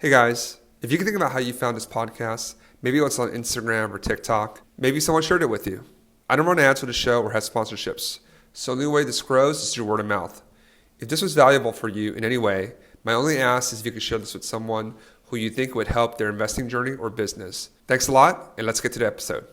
Hey guys, if you can think about how you found this podcast, maybe it's on Instagram or TikTok, maybe someone shared it with you. I don't run ads for the show or have sponsorships, so the only way this grows is through word of mouth. If this was valuable for you in any way, my only ask is if you could share this with someone who you think would help their investing journey or business. Thanks a lot, and let's get to the episode.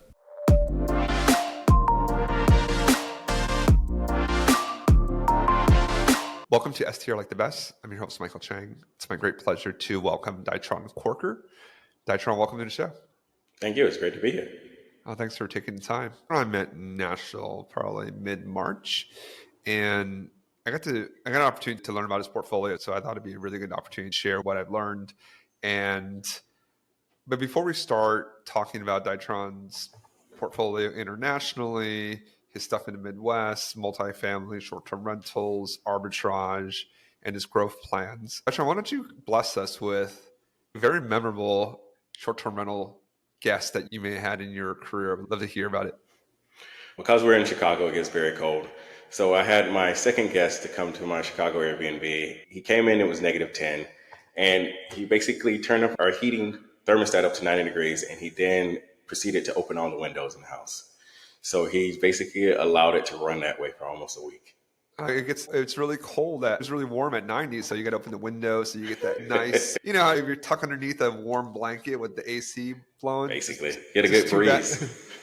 Welcome to STR Like the Best. I'm your host, Michael Chang. It's my great pleasure to welcome Ditron Corker. Ditron, welcome to the show. Thank you. It's great to be here. Oh, thanks for taking the time. I met in Nashville probably mid-March, and I got an opportunity to learn about his portfolio, so I thought it'd be a really good opportunity to share what I've learned. But before we start talking about Ditron's portfolio internationally, his stuff in the Midwest, multifamily, short-term rentals, arbitrage, and his growth plans, Ditron, why don't you bless us with a very memorable short-term rental guest that you may have had in your career? I would love to hear about it. Because we're in Chicago, it gets very cold. So I had my second guest to come to my Chicago Airbnb. He came in, it was -10, and he basically turned up our heating thermostat up to 90 degrees, and he then proceeded to open all the windows in the house. So he basically allowed it to run that way for almost a week. It's really cold. It's really warm at 90, so you got to open the window so you get that nice, how if you're tucked underneath a warm blanket with the AC blowing. Basically, get a good breeze.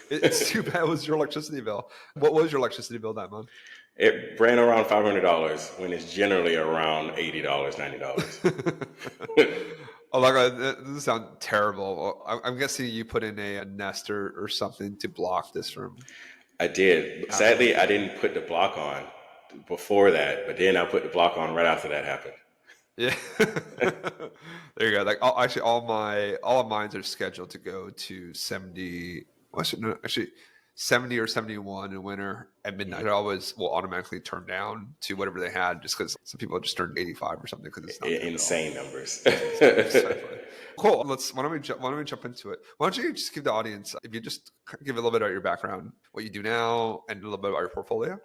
It's too bad it was your electricity bill. What was your electricity bill that month? It ran around $500 when it's generally around $80, $90. Oh my God, this sounds terrible. I'm guessing you put in a Nest or something to block this from. I did. Sadly, I didn't put the block on before that, but then I put the block on right after that happened. Yeah. There you go. Like all of mine are scheduled to go to 70. Well, actually 70 or 71 in winter at midnight. It always will automatically turn down to whatever they had, just because some people just turned 85 or something because it's not insane numbers. Cool. Why don't we jump into it? Why don't you just give the audience, if you just give a little bit about your background, what you do now, and a little bit about your portfolio?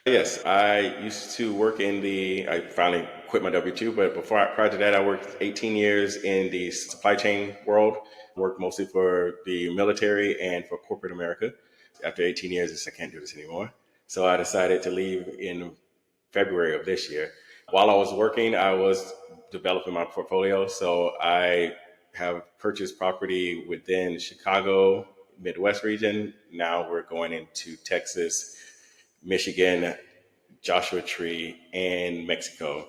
Yes, I used to work I finally quit my W-2, but prior to that, I worked 18 years in the supply chain world, worked mostly for the military and for corporate America. After 18 years, I said, I can't do this anymore. So I decided to leave in February of this year. While I was working, I was developing my portfolio. So I have purchased property within Chicago, Midwest region. Now we're going into Texas, Michigan, Joshua Tree, and Mexico,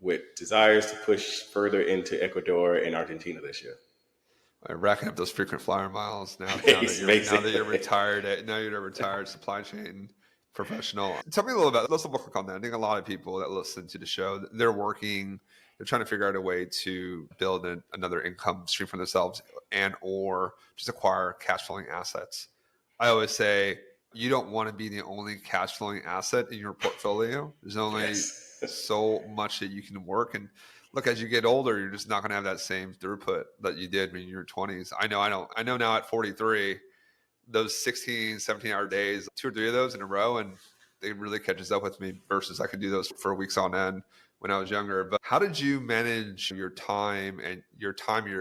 with desires to push further into Ecuador and Argentina this year. Racking up those frequent flyer miles now that you're retired. Now you're a retired supply chain professional. Tell me a little about. Let's double click on that. I think a lot of people that listen to the show, they're trying to figure out a way to build another income stream for themselves or just acquire cash flowing assets. I always say you don't want to be the only cash flowing asset in your portfolio. There's only so much that you can work. And look, as you get older, you're just not going to have that same throughput that you did when you were 20s. I know now at 43, those 16, 17-hour days, 2 or 3 of those in a row, and it really catches up with me versus I could do those for weeks on end when I was younger. But how did you manage your time and your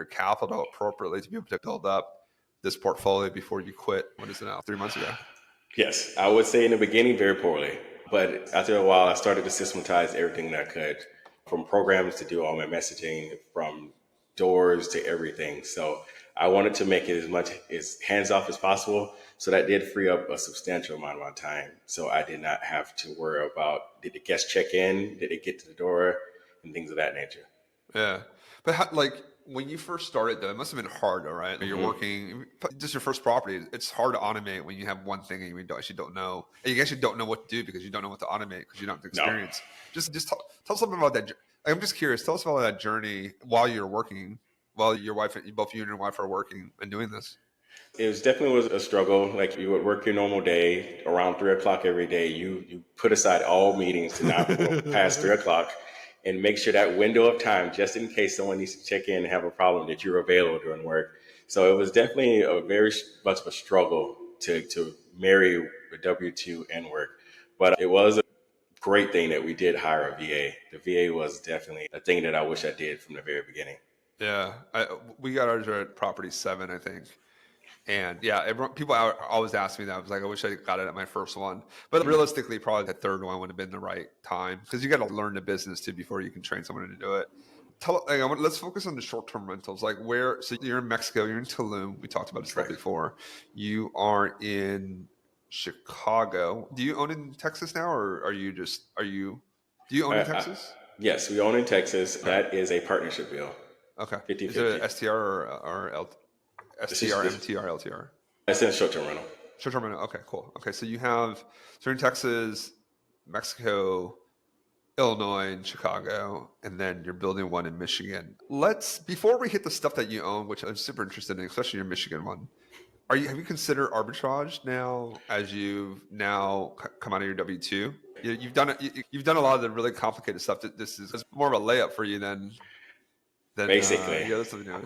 capital appropriately to be able to build up this portfolio before you quit? What is it now? 3 months ago? Yes, I would say in the beginning, very poorly. But after a while, I started to systematize everything that I could, from programs to do all my messaging, from doors to everything. So I wanted to make it as hands-off as possible. So that did free up a substantial amount of my time. So I did not have to worry about, did the guest check in? Did it get to the door? And things of that nature. Yeah. But when you first started, though, it must have been hard, though, right? You're working, just your first property. It's hard to automate when you have one thing and you actually don't know. And you actually don't know what to do because you don't know what to automate because you don't have the experience. No. Just tell us something about that. I'm just curious. Tell us about that journey while you're working, while both you and your wife are working and doing this. It was a struggle. Like, you would work your normal day around 3:00 every day. You put aside all meetings to not go past 3:00. And make sure that window of time, just in case someone needs to check in and have a problem, that you're available during work. So it was definitely a very much of a struggle to marry a W-2 and work. But it was a great thing that we did hire a VA. The VA was definitely a thing that I wish I did from the very beginning. Yeah, we got ours at property 7, I think. And yeah, people always ask me that. I was like, I wish I got it at my first one. But realistically, probably the third one would have been the right time because you got to learn the business too before you can train someone to do it. Let's focus on the short-term rentals. Like so you're in Mexico, you're in Tulum. We talked about this stuff Correct. before. You are in Chicago. Do you own in Texas now, or do you own in I, Texas? yes, we own in Texas. All right. That is a partnership deal, Okay. Is it 50-50. a STR or This is STR, this, MTR, LTR? That's in short-term rental. Short-term rental. Okay, cool. Okay, so you're in Texas, Mexico, Illinois, and Chicago, and then you're building one in Michigan. Before we hit the stuff that you own, which I'm super interested in, especially your Michigan one. Have you considered arbitrage now as you've now come out of your W-2? You've done it. You've done a lot of the really complicated stuff. This is more of a layup for you than Basically, the other stuff you know.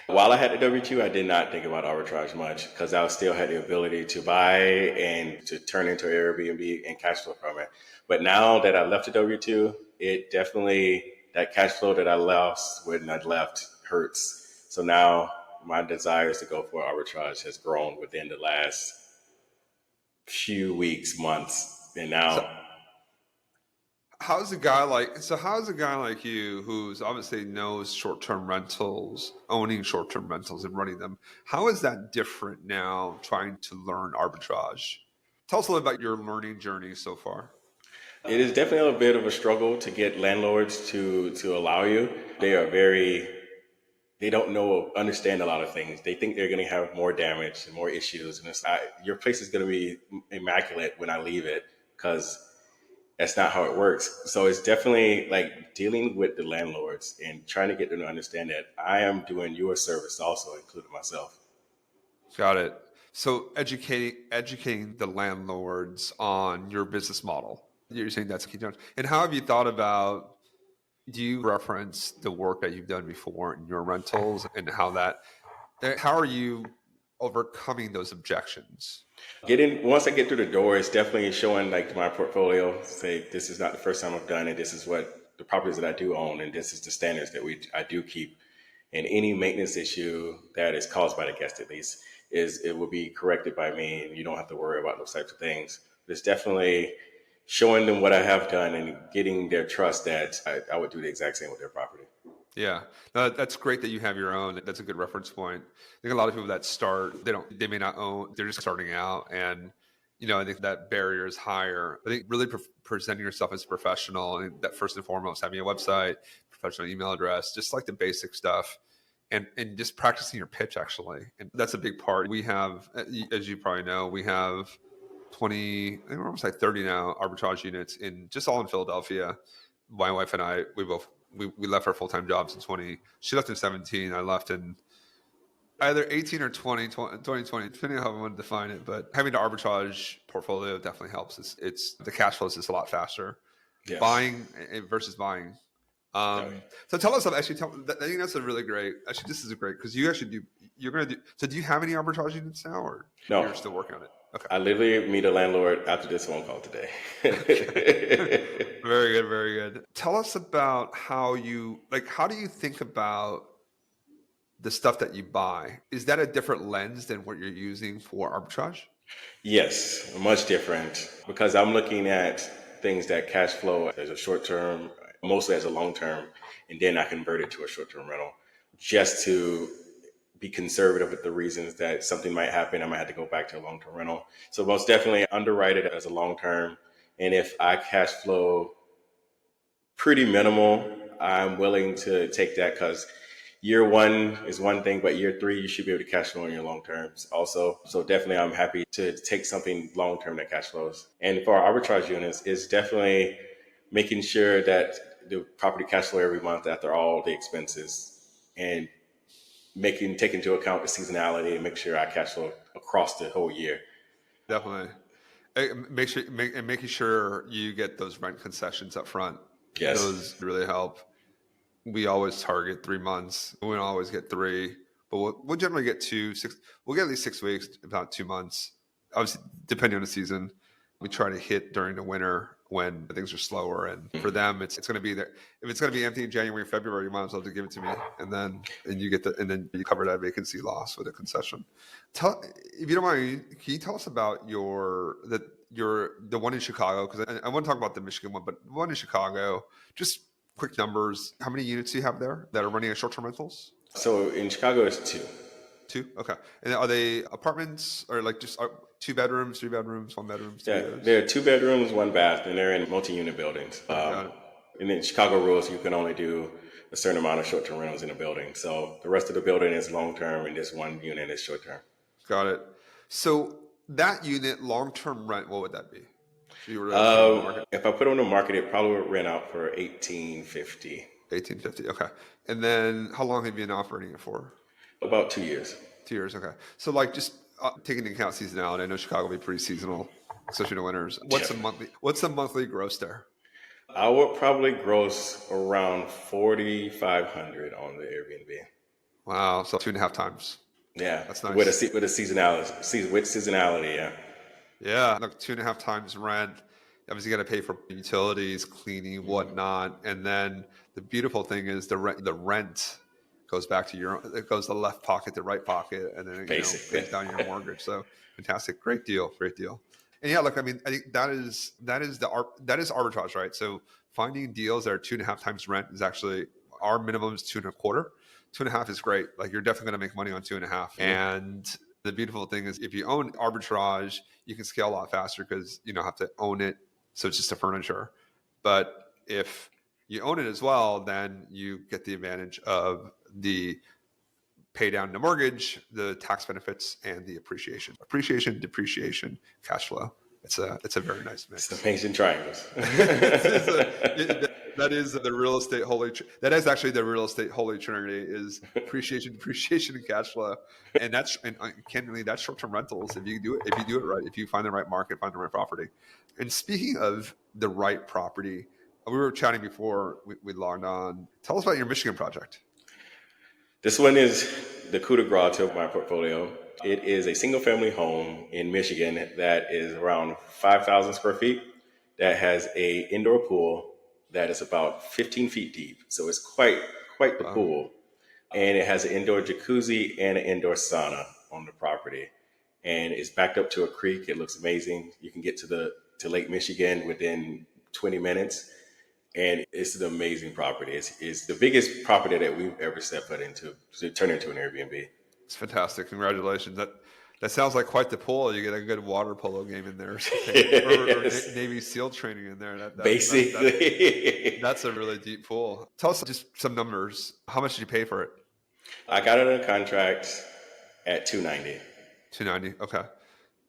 while I had the W-2, I did not think about arbitrage much because I still had the ability to buy and to turn into Airbnb and cash flow from it. But now that I left the W-2, it definitely, that cash flow that I lost when I left hurts. So now my desires to go for arbitrage has grown within the last few weeks, months. And So, now, how's a guy like you who's obviously knows short-term rentals, owning short-term rentals and running them? How is that different now trying to learn arbitrage? Tell us a little about your learning journey so far. it is definitely a bit of a struggle to get landlords to allow you. They don't understand a lot of things. They think they're going to have more damage and more issues, and your place is going to be immaculate when I leave it because that's not how it works. So it's definitely like dealing with the landlords and trying to get them to understand that I am doing you a service also, including myself. Got it. So educating the landlords on your business model. You're saying that's key. And how have you thought about? Do you reference the work that you've done before in your rentals and how are you overcoming those objections? Once I get through the door, it's definitely showing like my portfolio. Say this is not the first time I've done it. This is what the properties that I do own, and this is the standards that I do keep. And any maintenance issue that is caused by the guest, at least, it will be corrected by me, and you don't have to worry about those types of things. But it's definitely showing them what I have done and getting their trust that I would do the exact same with their property. Yeah, no, that's great that you have your own. That's a good reference point. I think a lot of people that start, they may not own, they're just starting out. And, I think that barrier is higher. I think really presenting yourself as a professional, and that first and foremost, having a website, professional email address, just like the basic stuff. And just practicing your pitch, actually. And that's a big part. We have, as you probably know, we have 20, I think we're almost like 30 now arbitrage units just all in Philadelphia. My wife and I, we left our full-time jobs in 20. She left in 17. I left in either 18 or 2020, depending on how I want to define it. But having the arbitrage portfolio definitely helps. It's the cash flow is just a lot faster. Yes. Buying versus buying. So tell us, actually, I think that's a really great, actually, this is a great, because you're going to do, so do you have any arbitrage units now, or No. You're still working on it? Okay. I literally meet a landlord after this phone call today. Very good, very good. Tell us about how do you think about the stuff that you buy? Is that a different lens than what you're using for arbitrage? Yes, much different because I'm looking at things that cash flow as a short term, mostly as a long term, and then I convert it to a short term rental just to be conservative with the reasons that something might happen. I might have to go back to a long term rental. So most definitely underwrite it as a long term. And if I cash flow pretty minimal, I'm willing to take that because year one is one thing, but year three, you should be able to cash flow in your long terms also. So definitely I'm happy to take something long term that cash flows. And for our arbitrage units, it's definitely making sure that the property cash flow every month after all the expenses and take into account the seasonality and make sure I cash flow across the whole year. Definitely. Making sure you get those rent concessions up front. Yes. Those really help. We always target 3 months. We don't always get 3, but we'll generally get 2, 6. We'll get at least 6 weeks, about 2 months. Obviously, depending on the season, we try to hit during the winter when things are slower. And for them, it's going to be there. If it's going to be empty in January, February, you might as well just give it to me, and then you cover that vacancy loss with a concession. If you don't mind, can you tell us about the one in Chicago? Because I want to talk about the Michigan one, but the one in Chicago, just quick numbers. How many units do you have there that are running as short-term rentals? So in Chicago, it's two. Two? Okay. And are they apartments or like just 2 bedrooms, 3 bedrooms, 1 bedroom? Yeah, they're 2 bedrooms, 1 bath, and they're in multi-unit buildings. And in Chicago rules, you can only do a certain amount of short-term rentals in a building. So the rest of the building is long-term, and this one unit is short-term. Got it. So that unit, long-term rent, what would that be? If I put it on the market, it probably would rent out for $1,850. $1,850. Okay. And then how long have you been operating it for? About 2 years. 2 years. Okay. So like just taking into account seasonality, I know Chicago will be pretty seasonal, especially in the winters. What's the monthly gross there? I would probably gross around $4,500 on the Airbnb. Wow. So 2.5 times. Yeah. That's nice. With seasonality. Yeah. Yeah. Like 2.5 times rent. Obviously, you got to pay for utilities, cleaning, whatnot. And then the beautiful thing is the rent goes back to it goes the left pocket, the right pocket, and then it pays down your mortgage. So fantastic. Great deal. And yeah, look, I mean, I think that is arbitrage, right? So finding deals that are 2.5 times rent is actually, our minimum is 2.25. 2.5 is great. Like you're definitely going to make money on 2.5. And the beautiful thing is if you own arbitrage, you can scale a lot faster because you don't have to own it. So it's just a furniture. But if you own it as well, then you get the advantage of the pay down the mortgage, the tax benefits, and the appreciation, depreciation, cash flow. It's a very nice mix. It's the Bayesian triangles. That is the real estate that is actually the real estate holy trinity is appreciation, depreciation, and cash flow. And candidly, that's short-term rentals. If you do it right, if you find the right market, find the right property. And speaking of the right property, we were chatting before we logged on. Tell us about your Michigan project. This one is the coup de grace to my portfolio. It is a single-family home in Michigan that is around 5,000 square feet that has a indoor pool that is about 15 feet deep. So it's quite the pool. And it has an indoor jacuzzi and an indoor sauna on the property. And it's backed up to a creek. It looks amazing. You can get to Lake Michigan within 20 minutes. And it's an amazing property. It's the biggest property that we've ever set foot into to turn into an Airbnb. It's fantastic. Congratulations. That sounds like quite the pool. You get a good water polo game in there, or Navy SEAL training in there. Basically, that's a really deep pool. Tell us just some numbers. How much did you pay for it? I got it under contract at $290. $290. Okay.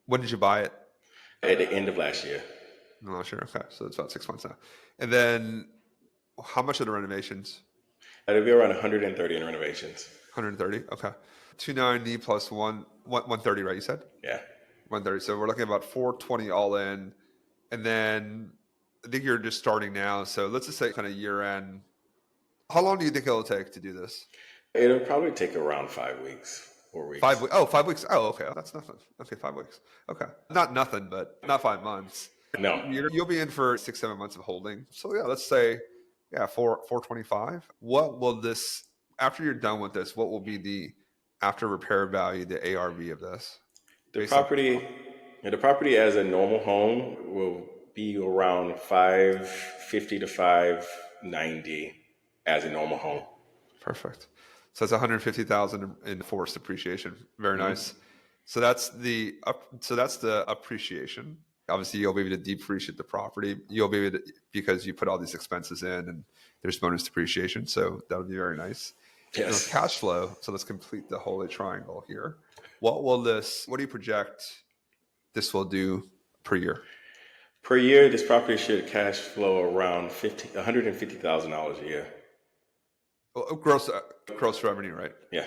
When did you buy it? At the end of last year. No, sure. Okay, so it's about 6 months now. And then, how much are the renovations? It'll be around 130 in renovations. 130. Okay. 290 plus 130, right? You said? Yeah. 130. So we're looking at about 420 all in. And then I think you're just starting now. So let's just say kind of year end. How long do you think it'll take to do this? It'll probably take around 5 weeks, 4 weeks. 5 weeks. Oh, 5 weeks. Oh, okay. That's nothing. Okay, 5 weeks. Okay. Not nothing, but not 5 months. No. You'll be in for 6-7 months of holding. So yeah, let's say 425. What will this, after you're done with this, what will be the after repair value, the ARV of this? The property as a normal home will be around $550 to $590 as a normal home. Perfect. So that's $150,000 in forced appreciation. Very nice. So that's the appreciation. Obviously, you'll be able to depreciate the property. You'll be able to, because you put all these expenses in, and there's bonus depreciation. So that'll be very nice. Yes. Cash flow. So let's complete the holy triangle here. What do you project this will do per year? Per year, this property should cash flow around $150,000 a year. Oh, gross revenue, right? Yeah.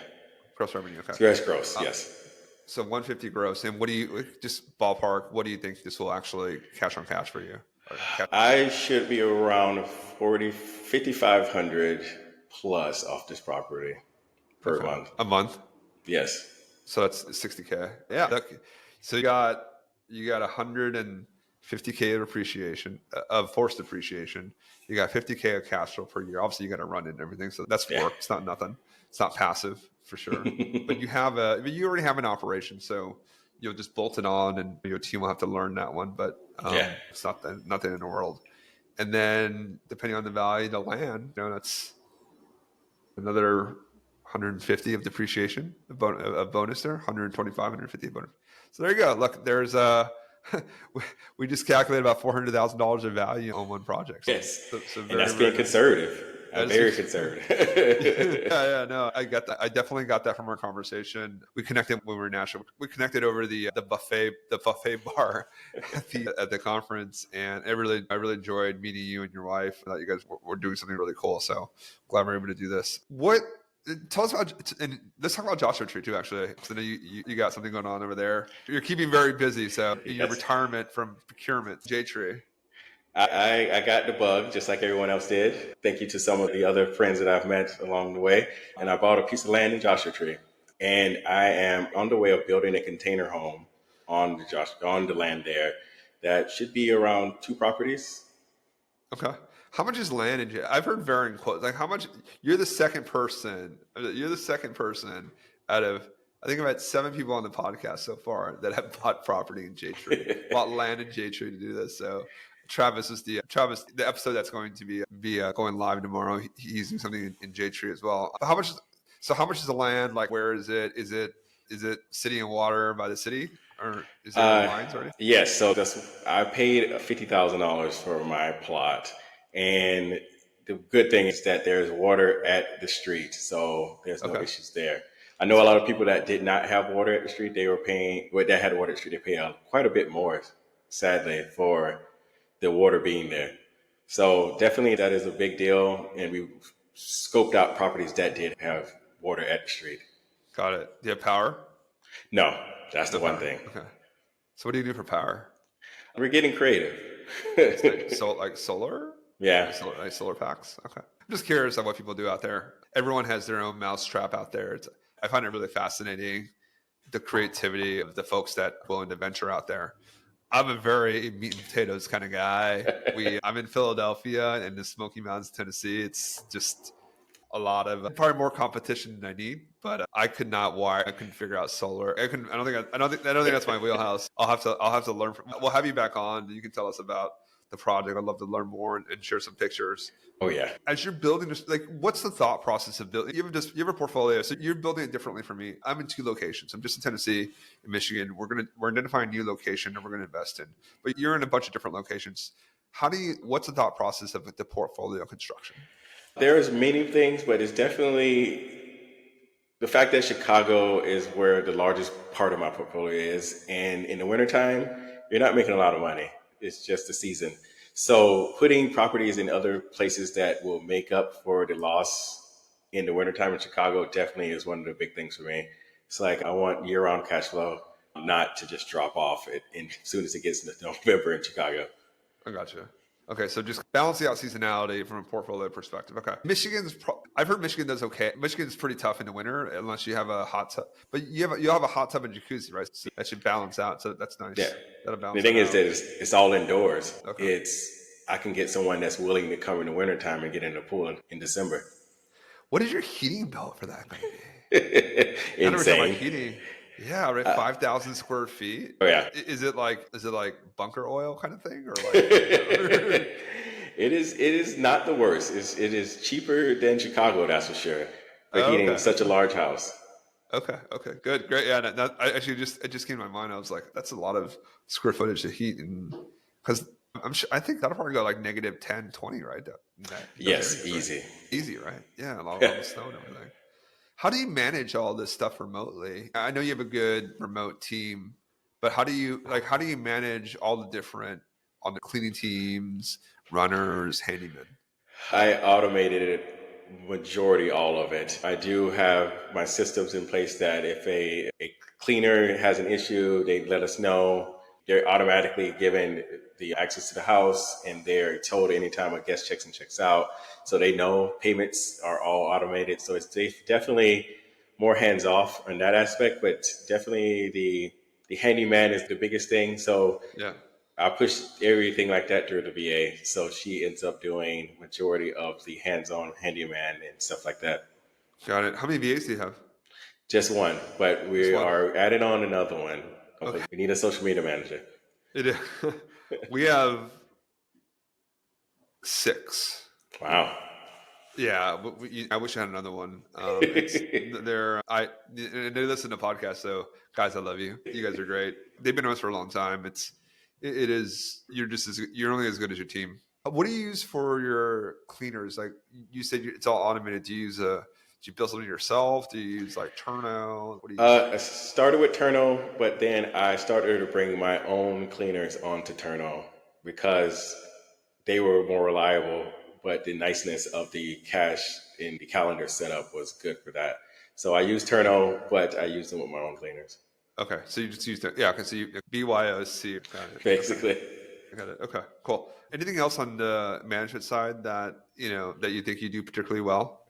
Gross revenue. Okay. That's gross. Yes. So 150 gross. And what do you, just ballpark, what do you think this will actually cash on cash for you? I should be around $5,500 plus off this property per month. A month? Yes. So that's $60K. Yeah. So you got $150 50K of appreciation, of forced appreciation. You got 50K of cash flow per year. Obviously, you got to run it and everything, so that's work. It's not nothing. It's not passive for sure. But you already have an operation, so you'll just bolt it on, and your team will have to learn that one. But it's not nothing in the world. And then depending on the value of the land, that's another 150 of depreciation, a bonus there, 125, 150 bonus. So there you go. Look, there's we just calculated about $400,000 of value on one project. So, yes, so and that's being conservative. I'm very conservative. No, I got that. I definitely got that from our conversation. We connected when we were in Nashville. We connected over the buffet bar at the conference, and I really enjoyed meeting you and your wife. I thought you guys were doing something really cool. So glad we're able to do this. Tell us about, and let's talk about Joshua Tree too, actually, because I know you got something going on over there. You're keeping very busy. So in your retirement from procurement, J Tree. I got the bug just like everyone else did. Thank you to some of the other friends that I've met along the way. And I bought a piece of land in Joshua Tree. And I am on the way of building a container home on the land there that should be around 2 properties. Okay. How much is land in? I've heard varying quotes. Like how much? You're the second person out of, I think I've had 7 people on the podcast so far that have bought property in J Tree, bought land in J Tree to do this. So Travis, the episode that's going to be going live tomorrow. He's doing something in J Tree as well. How much is the land? Like where is it? Is it city and water by the city? Or is there lines already? Yes. So I paid $50,000 for my plot. And the good thing is that there's water at the street, so there's no issues there. I know a lot of people that did not have water at the street, that had water at the street, they pay quite a bit more, sadly, for the water being there. So definitely that is a big deal. And we scoped out properties that did have water at the street. Got it. Do you have power? No, that's the one thing. Okay. So what do you do for power? We're getting creative. So like solar? Yeah. Solar packs. Okay. I'm just curious of what people do out there. Everyone has their own mousetrap out there. I find it really fascinating, the creativity of the folks that are willing to venture out there. I'm a very meat and potatoes kind of guy. I'm in Philadelphia and the Smoky Mountains, Tennessee. It's just a lot of probably more competition than I need, but I couldn't figure out solar. I don't think that's my wheelhouse. I'll have to learn from. We'll have you back on. You can tell us about the project. I'd love to learn more and share some pictures. Oh yeah. As you're building this, like, what's the thought process of building? You have a portfolio, so you're building it differently from me. I'm in 2 locations. I'm just in Tennessee and Michigan. We're identifying a new location that we're going to invest in, but you're in a bunch of different locations. What's the thought process of the portfolio construction? There's many things, but it's definitely the fact that Chicago is where the largest part of my portfolio is. And in the wintertime, you're not making a lot of money. It's just the season. So putting properties in other places that will make up for the loss in the wintertime in Chicago definitely is one of the big things for me. It's like I want year-round cash flow, not to just drop off as soon as it gets into November in Chicago. I gotcha. Okay, so just balancing out seasonality from a portfolio perspective. Okay, I've heard Michigan does okay. Michigan's pretty tough in the winter unless you have a hot tub, but you have a hot tub and jacuzzi, right? So that should balance out. So that's nice. Yeah. That'll balance. The thing is that it's all indoors. Okay. I can get someone that's willing to come in the wintertime and get in the pool in December. What is your heating bill for that going to be? Insane. Heating. Yeah, right. 5,000 square feet. Oh yeah. Is it like bunker oil kind of thing, or like? It is not the worst. It is cheaper than Chicago, that's for sure. For heating such a large house. Okay. Good. Great. Yeah. It just came to my mind. I was like, that's a lot of square footage to heat, and because I think that'll probably go like negative 10, 20, right? Yes, easy. Right? Easy, right? Yeah, a lot of snow and everything. How do you manage all this stuff remotely? I know you have a good remote team, but how do you manage all the different on the cleaning teams, runners, handymen? I automated it, majority all of it. I do have my systems in place that if a cleaner has an issue, they let us know. They're automatically given the access to the house, and they're told anytime a guest checks in, checks out. So they know payments are all automated. So it's definitely more hands-off in that aspect, but definitely the handyman is the biggest thing. So yeah, I push everything like that through the VA. So she ends up doing majority of the hands-on handyman and stuff like that. Got it. How many VAs do you have? Just one, but Just we one. are adding on another one because Okay. we need a social media manager. It is. We have 6. Wow. Yeah, but I wish I had another one. They listen to podcasts, so guys, I love you. You guys are great. They've been with us for a long time. It is. You're only as good as your team. What do you use for your cleaners? Like you said, it's all automated. Do you build something yourself? Do you use like Turno? What do you use? I started with Turno, but then I started to bring my own cleaners onto Turno because they were more reliable, but the niceness of the cache in the calendar setup was good for that. So I use Turno, but I use them with my own cleaners. Okay, so you just use it. Yeah, because you BYOC. Got it. Basically. Okay. I got it. Okay, cool. Anything else on the management side that you think you do particularly well?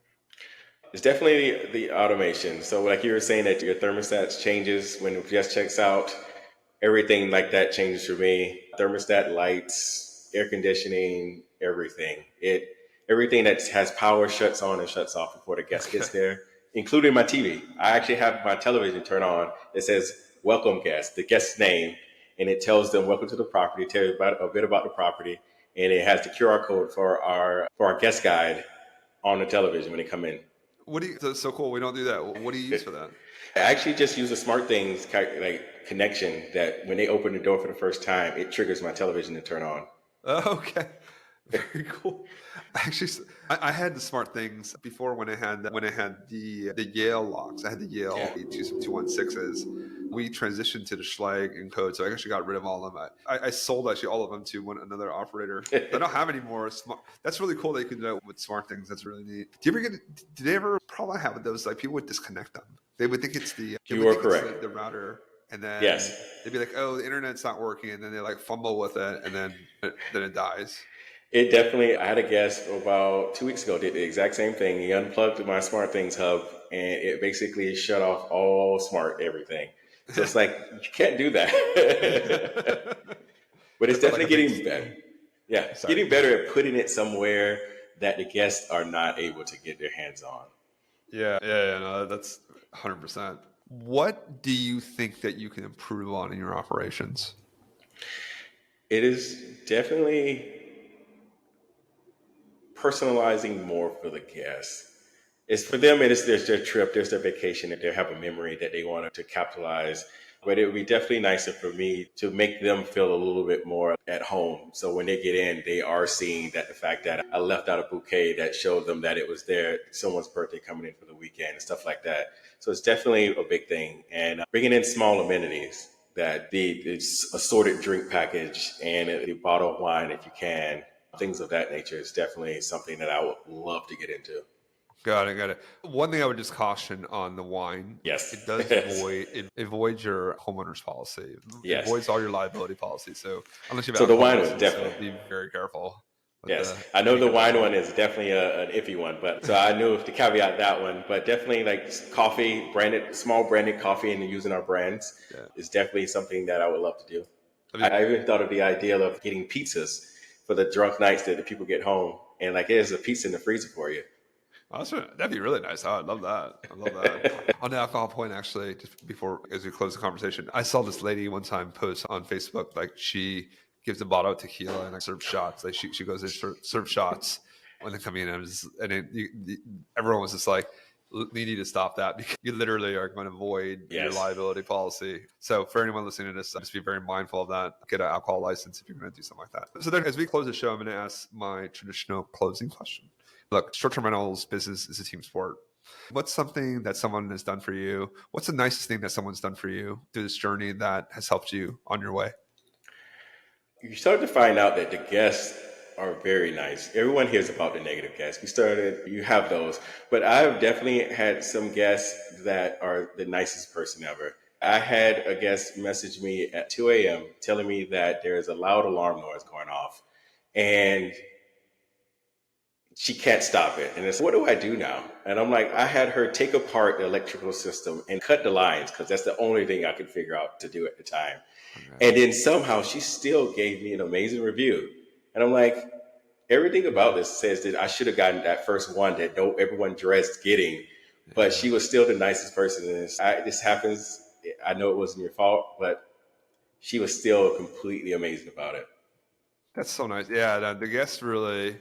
It's definitely the automation. So like you were saying that your thermostats changes when the guest checks out, everything like that changes for me. Thermostat, lights, air conditioning, everything. Everything that has power shuts on and shuts off before the guest gets there, including my TV. I actually have my television turned on that says welcome guest, the guest's name, and it tells them welcome to the property, tells you a bit about the property, and it has the QR code for our guest guide on the television when they come in. That's so cool. We don't do that. What do you use for that? I actually just use a SmartThings like connection that when they open the door for the first time, it triggers my television to turn on. Okay. Very cool. Actually, I had the SmartThings before when I had the Yale locks. I had the Yale 216s. We transitioned to the Schlage encode, so I actually got rid of all of them. I sold actually all of them to another operator. I don't have any more. That's really cool that you can do that with SmartThings. That's really neat. Did they ever probably have those like people would disconnect them? They would think it's You are correct. The router. And then yes, they'd be like, "Oh, the internet's not working," and then they like fumble with it, and then it dies. It definitely. I had a guest about 2 weeks ago did the exact same thing. He unplugged my SmartThings hub, and it basically shut off all smart everything. So it's like you can't do that. But it's definitely getting better. Yeah, getting better at putting it somewhere that the guests are not able to get their hands on. Yeah. No, that's 100%. What do you think that you can improve on in your operations? It is definitely personalizing more for the guests. It's for them, there's their trip, there's their vacation, and they have a memory that they want to capitalize. But it would be definitely nicer for me to make them feel a little bit more at home. So when they get in, they are seeing that the fact that I left out a bouquet that showed them that it was someone's birthday coming in for the weekend and stuff like that. So it's definitely a big thing. And bringing in small amenities, that the assorted drink package and the bottle of wine, if you can, things of that nature is definitely something that I would love to get into. Got it. One thing I would just caution on the wine. Yes. It does it voids your homeowner's policy. Yes. It voids all your liability policies. So unless you have so the wine was definitely be very careful. Yes. I know the wine one is definitely an iffy one, but so I knew to caveat that one, but definitely like coffee, small branded coffee and using our brands is definitely something that I would love to do. I even thought of the idea of getting pizzas for the drunk nights that the people get home and like there's a pizza in the freezer for you. That'd be really nice. I'd love that. On the alcohol point, actually, just before as we close the conversation, I saw this lady one time post on Facebook like she gives a bottle of tequila and like serves shots. Like she goes and serve shots when they come in, everyone was just like, "You need to stop that because you literally are going to void your liability policy." So for anyone listening to this, just be very mindful of that. Get an alcohol license if you're going to do something like that. So then, as we close the show, I'm going to ask my traditional closing question. Look, short-term rentals business is a team sport. What's something that someone has done for you? What's the nicest thing that someone's done for you through this journey that has helped you on your way? You start to find out that the guests are very nice. Everyone hears about the negative guests. You have those. But I've definitely had some guests that are the nicest person ever. I had a guest message me at 2 a.m. telling me that there is a loud alarm noise going off. And she can't stop it. And it's, what do I do now? And I'm like, I had her take apart the electrical system and cut the lines because that's the only thing I could figure out to do at the time. Okay. And then somehow she still gave me an amazing review. And I'm like, everything about this says that I should have gotten that first one that everyone dreads getting. But she was still the nicest person. And this happens. I know it wasn't your fault, but she was still completely amazing about it. That's so nice. Yeah, the guests really.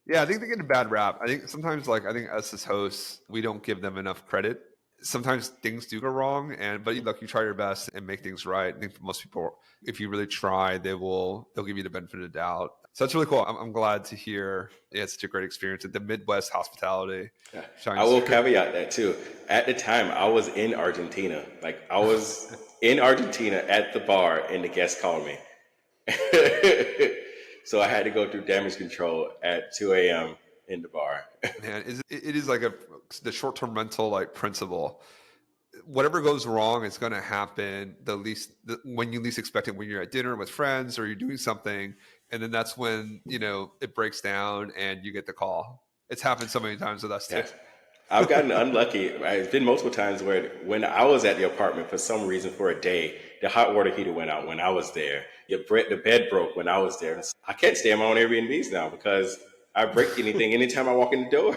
Yeah, I think they get a bad rap. I think sometimes, like, I think us as hosts, we don't give them enough credit. Sometimes things do go wrong, but look, you try your best and make things right. I think for most people, if you really try, they'll give you the benefit of the doubt. So that's really cool. I'm glad to hear. Yeah, it's such a great experience at the Midwest hospitality. I will caveat that too. At the time, I was in Argentina. Like, I was in Argentina at the bar, and the guest called me. So I had to go through damage control at 2 a.m. in the bar. Man, it is like the short-term rental like principle. Whatever goes wrong is going to happen when you least expect it, when you're at dinner with friends or you're doing something. And then that's when, it breaks down and you get the call. It's happened so many times with us too. Yeah. I've gotten unlucky. It's been multiple times where when I was at the apartment for some reason for a day, the hot water heater went out when I was there. The bed broke when I was there. I can't stay in my own Airbnbs now because I break anything anytime I walk in the door.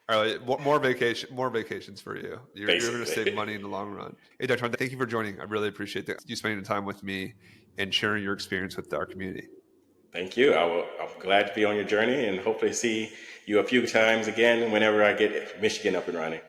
All right, more vacations for you. You're going to save money in the long run. Hey, Ditron, thank you for joining. I really appreciate you spending the time with me and sharing your experience with our community. Thank you. I'm glad to be on your journey and hopefully see you a few times again whenever I get Michigan up and running.